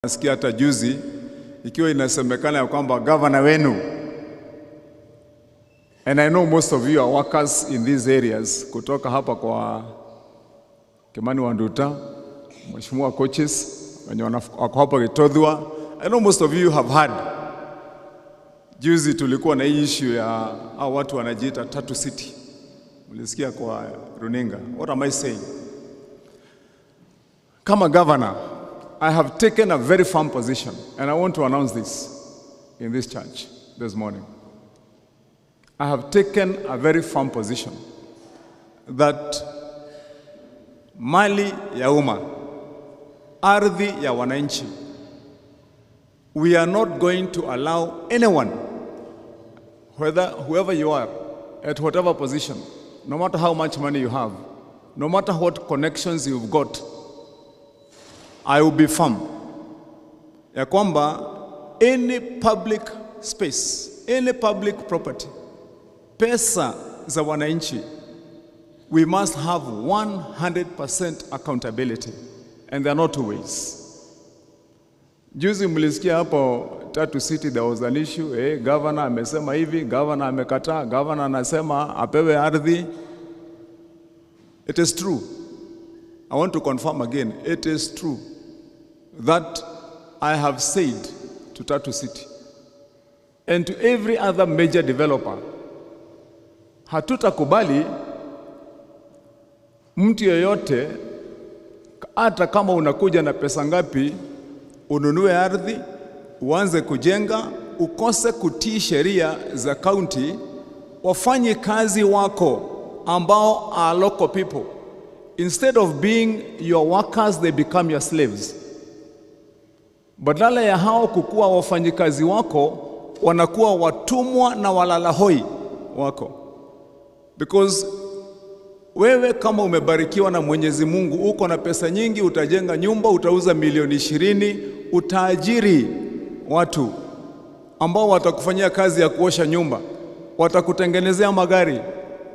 Nasikia hata juzi ikiwa inasemekana ya kwamba governor wenu, and I know most of you are workers in these areas, kutoka hapa kwa Kimani Wanduta, Mheshimiwa coaches wenye wako hapa Gitodhwa. I know most of you have heard. Juzi tulikuwa na hii issue ya hao watu wanajiita Tatu City. Mlisikia kwa runinga. What am I saying? Kama governor, I have taken a very firm position, and I want to announce this in this church this morning. I have taken a very firm position that mali ya umma, ardhi ya wananchi, we are not going to allow anyone, whoever you are, at whatever position, no matter how much money you have, no matter what connections you've got, I will be firm ya kwamba any public space, any public property, pesa za wananchi, we must have 100% accountability, and there are not two ways. Juzi mlisikia hapo Tatu City there was an issue, governor amesema hivi, governor amekataa, governor anasema apewe ardhi. It is true. I want to confirm again, it is true that I have said to Tatu City and to every other major developer, hatutakubali mtu yeyote, hata kama unakuja na pesa ngapi, ununue ardhi, uanze kujenga, ukose kutii sheria za county, wafanye kazi wako ambao are local people. Instead of being your workers, they become your slaves. Badala ya hao kukuwa wafanyikazi wako, wanakuwa watumwa na walalahoi wako. Because wewe kama umebarikiwa na Mwenyezi Mungu, uko na pesa nyingi, utajenga nyumba, utauza milioni 20, utaajiri watu ambao watakufanyia kazi ya kuosha nyumba, watakutengenezea magari,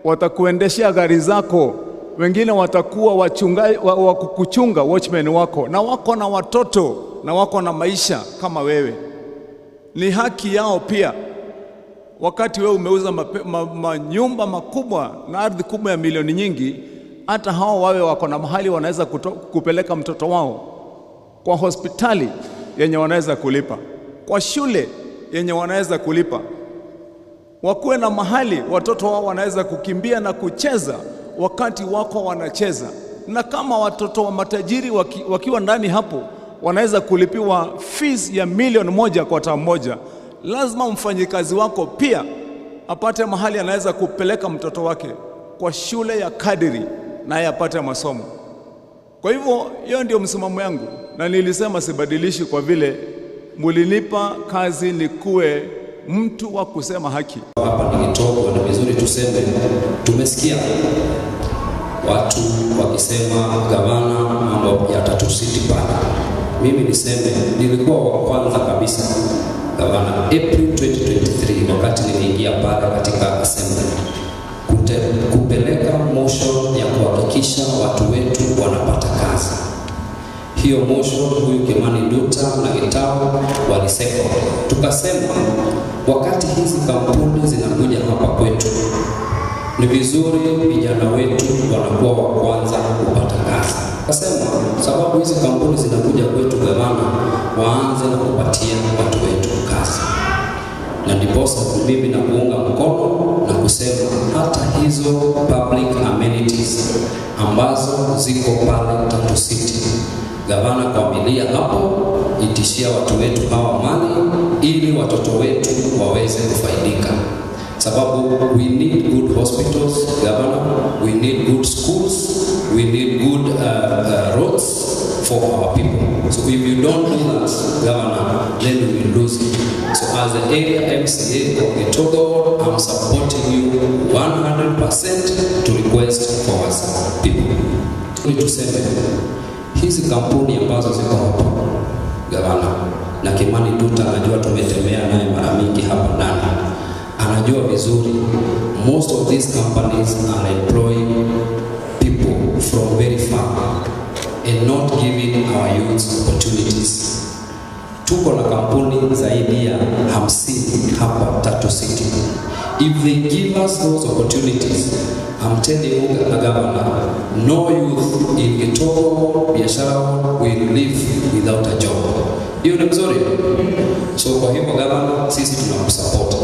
watakuendeshea gari zako, wengine watakuwa wakukuchunga watchmen wako, na wako na watoto na wako na maisha kama wewe. Ni haki yao pia. Wakati wewe umeuza manyumba makubwa na ardhi kubwa ya milioni nyingi, hata hao wawe wako na mahali wanaweza kupeleka mtoto wao, kwa hospitali yenye wanaweza kulipa, kwa shule yenye wanaweza kulipa, wakuwe na mahali watoto wao wanaweza kukimbia na kucheza wakati wako wanacheza. Na kama watoto wa matajiri wakiwa ndani hapo wanaweza kulipiwa fees ya milioni 1 kwa tamu moja, lazima mfanyikazi wako pia apate mahali anaweza kupeleka mtoto wake kwa shule ya kadiri na yapate masomo. Kwa hivyo hiyo ndio msimamo yangu, na nilisema sibadilishi kwa vile mulinipa kazi nikuwe mtu wa kusema haki. Hapa ni Gitogwa, na vizuri tuseme tumesikia watu wakisema gavana mambo ya Tatu City pale. Mimi niseme nilikuwa wa kwanza kabisa gavana April 2023 wakati niliingia pale katika assembly kupeleka motion ya kuhakikisha watu wetu wanapata kazi. Hiyo motion huyu Kimani Nduta na Gitau walisema, tukasema wakati hizi kampuni zinakuja hapa kwetu, ni vizuri vijana wetu wanakuwa wa kwanza kupata kazi. Kasema sababu hizi kampuni zinakuja kwetu gavana, waanze na kupatia watu wetu kazi. Na ndiposa mimi na kuunga mkono na kusema hata hizo public amenities ambazo ziko pale Tatu City, gavana kwa milia hapo itishia watu wetu hawa mali ili watoto wetu waweze kufaidika. Sababu we need good hospitals, governor, we need good schools, we need good roads for our people. So if you don't do that, governor, then we will lose it. So as the area MCA of Gitogwa, I'm supporting you 100% to request for us people. Tuseme hizi kampuni ambazo ziko hapa gavana na Kimani Nduta, najua tumetembea naye mara mingi hapa ndani, anajua vizuri most of these companies are employing people from very far and not giving our youth opportunities. Tuko na kampuni zaidi ya 50 hapa Tatu City. If they give us those opportunities, I'm telling you, the governor, no youth in Gitoo biashara will live without a job. Hiyo ni mzuri. So kwa hivyo governor, sisi tunakusupport.